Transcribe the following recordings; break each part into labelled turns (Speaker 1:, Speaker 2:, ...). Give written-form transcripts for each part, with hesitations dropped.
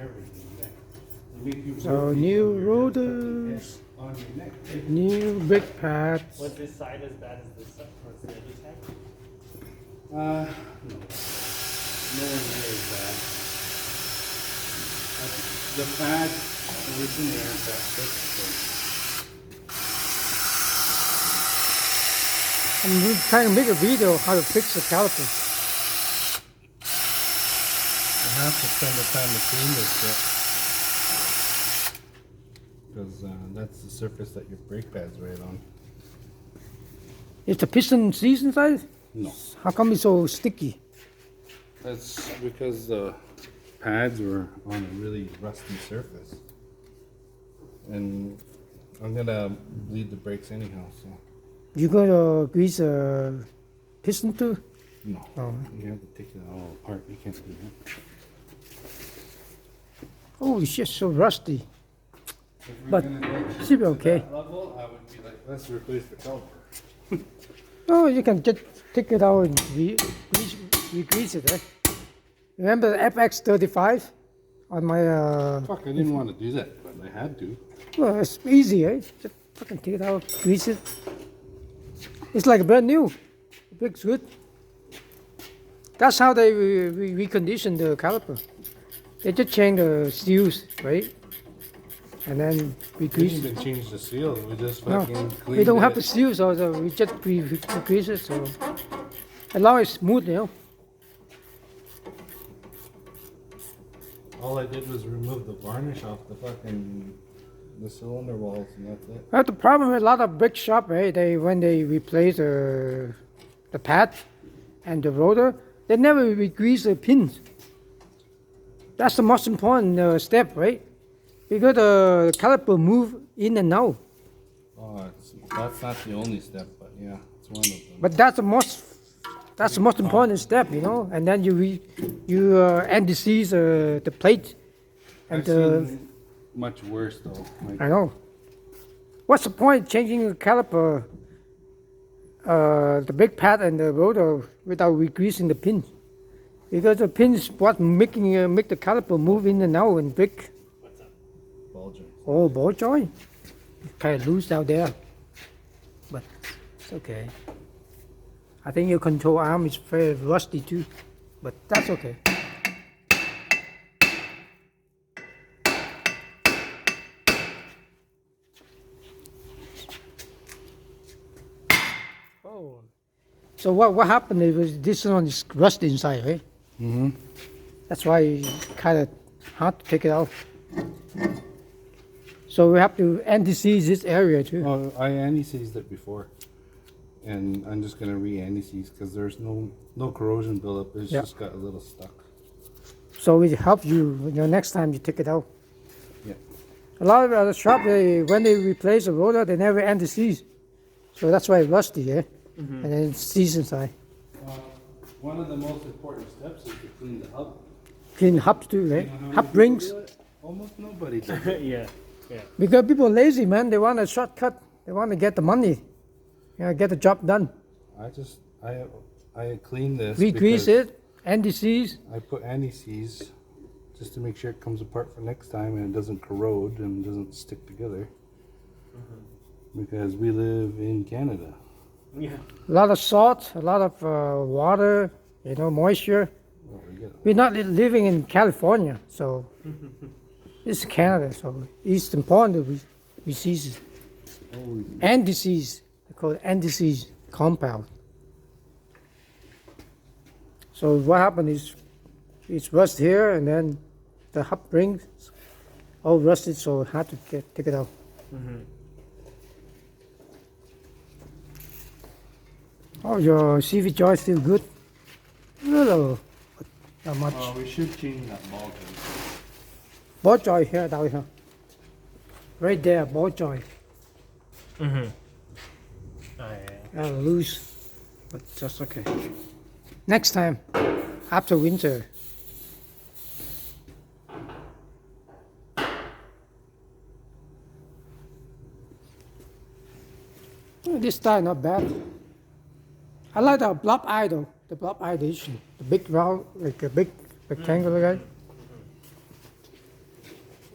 Speaker 1: everything there. Make you
Speaker 2: So
Speaker 1: rotate
Speaker 2: new
Speaker 1: on your
Speaker 2: rotors,
Speaker 1: on your neck.
Speaker 2: new brake pads.
Speaker 3: Was this side as bad as this side? Or the other side?
Speaker 1: No. Nowhere near as bad. The pad originated that fixed.
Speaker 2: I'm trying to make a video how to fix the caliper.
Speaker 1: I have to spend the time to clean this shit. Because that's the surface that your brake pad's right on.
Speaker 2: Is the piston seized inside?
Speaker 1: No.
Speaker 2: How come it's so sticky?
Speaker 1: That's because the pads were on a really rusty surface. And I'm gonna bleed the brakes anyhow, so.
Speaker 2: You gotta grease the piston too?
Speaker 1: No.
Speaker 2: Oh.
Speaker 1: You have to take it all apart. You can't do that.
Speaker 2: Holy shit, so rusty.
Speaker 1: If we're
Speaker 2: But
Speaker 1: gonna get
Speaker 2: should be
Speaker 1: to
Speaker 2: okay.
Speaker 1: that level, I would be like, let's replace the caliper.
Speaker 2: Oh, you can just take it out and re-grease it, right? Remember the FX35 on my,
Speaker 1: Fuck, I didn't want to do that, but I had to.
Speaker 2: well, it's easy, right? Just fucking take it out, grease it. It's like brand new. It looks good. That's how they recondition the caliper. They just change the seals, right? And then
Speaker 1: We
Speaker 2: re-grease
Speaker 1: didn't
Speaker 2: it.
Speaker 1: even change the seals. We just
Speaker 2: No,
Speaker 1: fucking cleaned
Speaker 2: we don't have
Speaker 1: it.
Speaker 2: the seals, so we just re-grease it. So as long as it's smooth, you know.
Speaker 1: All I did was remove the varnish off the cylinder walls, and that's it.
Speaker 2: Well, the problem with a lot of big shop, right? When they replace the pad and the rotor, they never re-grease the pins. That's the most important step, right? Because the caliper move in and out.
Speaker 1: Oh, that's not the only step, but yeah, it's one of them.
Speaker 2: But that's the most important step, you know. And then you anti-seize the plate, and
Speaker 1: I've seen much worse though. Like,
Speaker 2: I know. What's the point changing the caliper, the brake pad and the rotor without re-greasing the pins? Because the pins what make the caliper move in and out and brake.
Speaker 3: What's up?
Speaker 1: ball joint.
Speaker 2: Oh, ball joint. Kind of loose out there, but it's okay. I think your control arm is very rusty too, but that's okay. Oh, so what happened? It was this one is rusty inside, right?
Speaker 1: Mm-hmm.
Speaker 2: That's why it's kind of hard to take it out. So we have to anti-seize this area too.
Speaker 1: Oh, I anti-seized it before, and I'm just gonna re-anti-seize because there's no corrosion buildup. It's
Speaker 2: Yeah.
Speaker 1: just got a little stuck.
Speaker 2: So it helps you, next time you take it out.
Speaker 1: Yeah.
Speaker 2: A lot of other shop, when they replace the rotor, they never anti-seize. So that's why it's rusty, yeah? And then it's seized inside.
Speaker 1: One of the most important steps is to clean the hub.
Speaker 2: Clean hubs too,
Speaker 1: You
Speaker 2: right?
Speaker 1: know how many
Speaker 2: Hub
Speaker 1: people
Speaker 2: rings.
Speaker 1: do it? Almost nobody does it.
Speaker 3: Yeah. Yeah.
Speaker 2: Because people are lazy, man. They want a shortcut. They want to get the money. Get the job done.
Speaker 1: I clean this.
Speaker 2: Re-grease
Speaker 1: because
Speaker 2: it, anti-seize.
Speaker 1: I put anti-seize just to make sure it comes apart for next time and it doesn't corrode and doesn't stick together. Because we live in Canada.
Speaker 3: Yeah.
Speaker 2: A lot of salt, a lot of water, moisture.
Speaker 1: Well, we get
Speaker 2: We're not living in California, so this is Canada, so it's important that we seize it. Anti-seize, they call it anti-seize compound. So what happened is it's rust here, and then the hub rings all rusted, so hard to take it out. Oh, your CV joint still good? Little, but not much.
Speaker 1: we should change that ball joint.
Speaker 2: Ball joint here, down here. Right there, ball joint.
Speaker 3: Mm-hmm. Oh, yeah.
Speaker 2: Loose, but just okay. Next time, after winter. Oh, this style not bad. I like the blob eye though. The blob eye edition. The big round, like a big rectangular guy.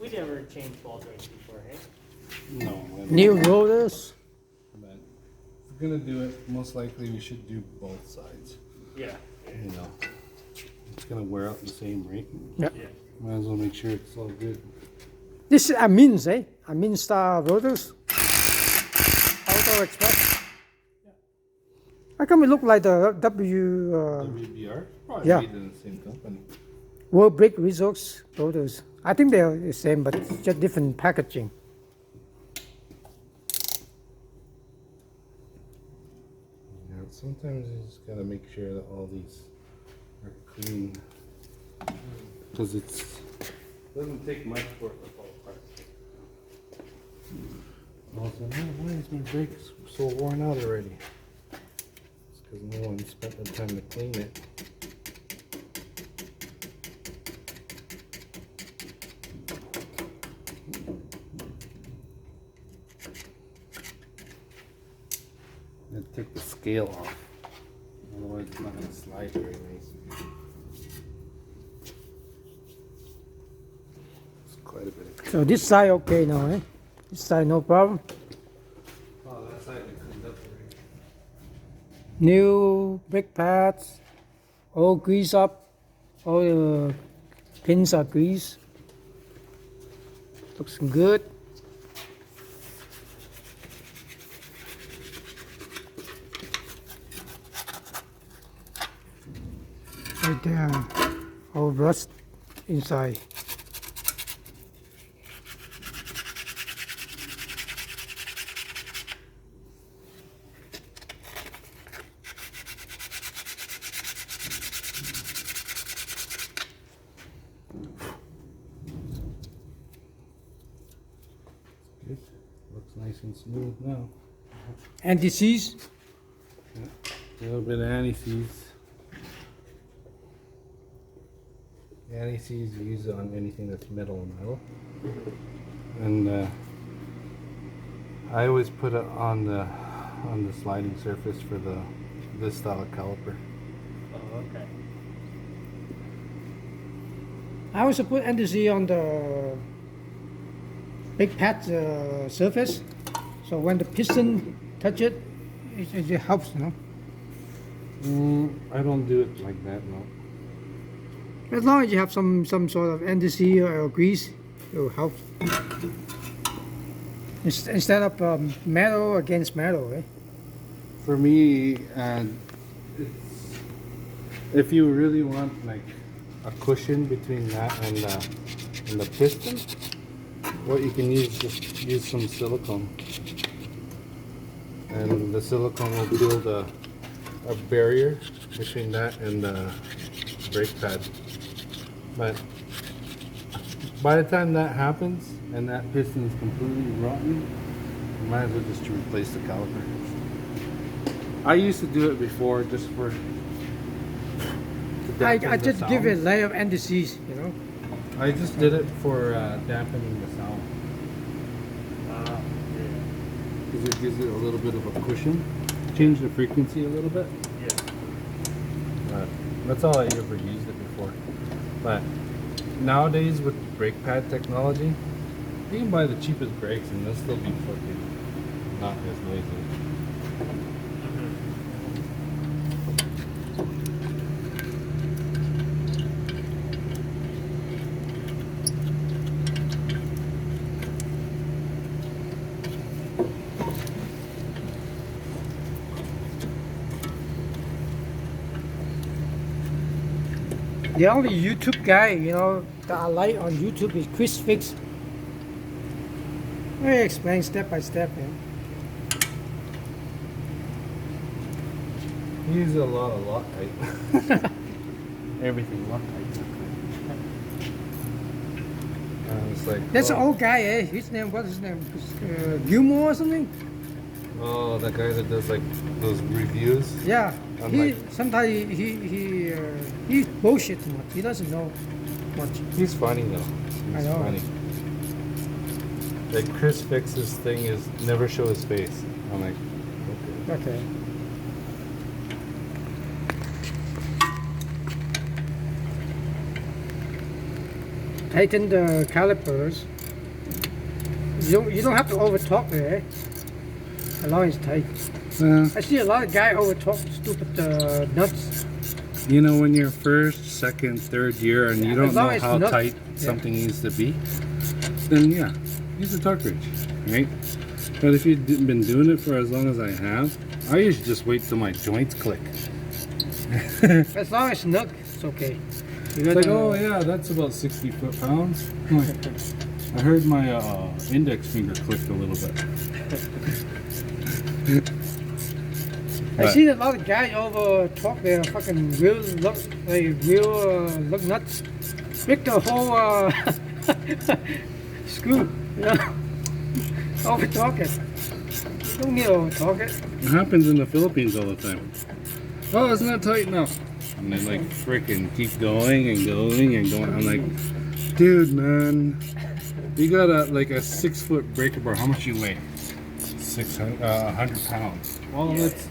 Speaker 3: We never changed ball joints before, hey?
Speaker 1: No. I don't.
Speaker 2: New rotors.
Speaker 1: But if we're gonna do it, most likely we should do both sides.
Speaker 3: Yeah.
Speaker 1: You know, it's gonna wear out the same rate.
Speaker 2: Yeah.
Speaker 3: Yeah.
Speaker 1: Might as well make sure it's all good.
Speaker 2: This is Amin's, eh? Amin Star rotors. Auto Express. How come it look like the
Speaker 1: WBR? Probably
Speaker 2: yeah.
Speaker 1: made in the same company.
Speaker 2: World Brake Resource rotors? I think they're the same, but it's just different packaging.
Speaker 1: Yeah, sometimes you just gotta make sure that all these are clean. Because it doesn't take much for it to fall apart. Also, why is my brakes so worn out already? It's because no one spent the time to clean it. And take the scale off. Otherwise it's not going to slide very nice. It's quite a bit of
Speaker 2: So this side okay now, eh? This side no problem.
Speaker 1: Oh, that side we cleaned up already.
Speaker 2: New brake pads, all greased up, all the pins are greased. Looks good. Right there, all rust inside.
Speaker 1: Good. Looks nice and smooth now.
Speaker 2: Anti-seize.
Speaker 1: A little bit of anti-seize. Anti-seize you use it on anything that's metal or metal. And I always put it on the sliding surface for this style of caliper.
Speaker 3: Oh, okay.
Speaker 2: I also put anti-seize on the brake pad surface, so when the piston touch it, it helps, you know.
Speaker 1: I don't do it like that, no.
Speaker 2: As long as you have some sort of anti-seize or grease, it will help. Instead of metal against metal, eh?
Speaker 1: For me, if you really want like a cushion between that and the piston, what you can use is just use some silicone, and the silicone will build a barrier between that and the brake pad. But by the time that happens and that piston is completely rotten, you might as well just replace the caliper. I used to do it before just for
Speaker 2: I just give it a layer of anti-seize, you know.
Speaker 1: I just did it for dampening the sound.
Speaker 3: Yeah.
Speaker 1: Because it gives it a little bit of a cushion. Change the frequency a little bit.
Speaker 3: Yeah.
Speaker 1: But that's all I ever used it before. But nowadays with brake pad technology, you can buy the cheapest brakes and they'll still be fucking not as noisy.
Speaker 2: The only YouTube guy, you know, that I like on YouTube is Chris Fix. He explains step by step, man.
Speaker 1: He uses a lot of Loctite. Everything Loctite. It's like,
Speaker 2: That's
Speaker 1: oh,
Speaker 2: an old guy, eh? His name, what's his name? Gilmore or something?
Speaker 1: oh, that guy that does like those reviews.
Speaker 2: Yeah.
Speaker 1: I'm
Speaker 2: He
Speaker 1: like-
Speaker 2: sometimes he bullshit too much. He doesn't know much.
Speaker 1: He's funny though. He's
Speaker 2: I know.
Speaker 1: funny. Like Chris Fix's thing is never show his face. I'm like, okay.
Speaker 2: Okay. Tighten the calipers. You don't have to over talk there. Eh? As long as it's tight. I see a lot of guys over talk stupid nuts.
Speaker 1: You know, when you're first, second, third year, and you don't
Speaker 2: as
Speaker 1: know
Speaker 2: long as
Speaker 1: how
Speaker 2: not-
Speaker 1: tight
Speaker 2: yeah.
Speaker 1: something needs to be, then yeah, use a torque wrench, right? But if you've been doing it for as long as I have, I usually just wait till my joints click.
Speaker 2: As long as snug, it's okay. You
Speaker 1: It's like,
Speaker 2: gotta-
Speaker 1: oh yeah, that's about 60 foot-pounds. I heard my index finger clicked a little bit.
Speaker 2: I see a lot of guys over talk there, fucking real look nuts. Break the whole screw, you know. Over talk it. You don't need to over talk it.
Speaker 1: It happens in the Philippines all the time. Oh, it's not tight enough. And they like freaking keep going and going and going. I'm like, dude, man, you got a 6 foot breaker bar. How much you weigh? 100 pounds. Well,
Speaker 3: Yeah.
Speaker 1: that's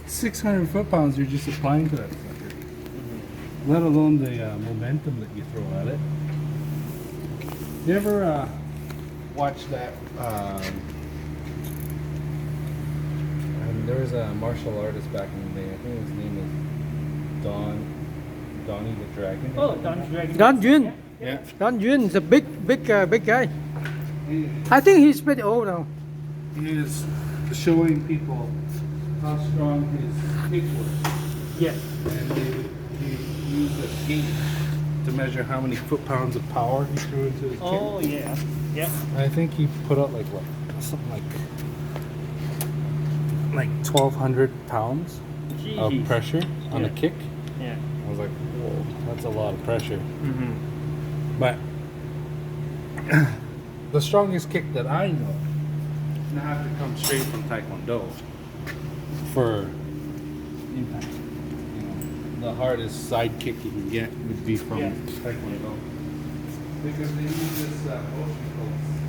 Speaker 1: 600 foot-pounds you're just applying to that sucker. Let alone the momentum that you throw at it. You ever watch that? And there was a martial artist back in the day. I think his name is Donnie the Dragon.
Speaker 3: Oh, Don Dragon.
Speaker 2: Don Jun.
Speaker 1: Yeah.
Speaker 2: Don Jun is a big guy. I think he's pretty old now.
Speaker 1: He is showing people how strong his kick was.
Speaker 3: Yeah.
Speaker 1: And he used a gauge to measure how many foot-pounds of power he threw into his kick.
Speaker 3: Oh, yeah. Yeah.
Speaker 1: I think he put out like what? Something like 1,200 pounds of
Speaker 3: Jeez.
Speaker 1: pressure on a
Speaker 3: Yeah.
Speaker 1: kick.
Speaker 3: Yeah.
Speaker 1: I was like, whoa, that's a lot of pressure.
Speaker 3: Mm-hmm.
Speaker 1: But the strongest kick that I know now have to come straight from Taekwondo for impact. You know, the hardest side kick you can get would be from
Speaker 3: Yeah.
Speaker 1: Taekwondo because they use this motion called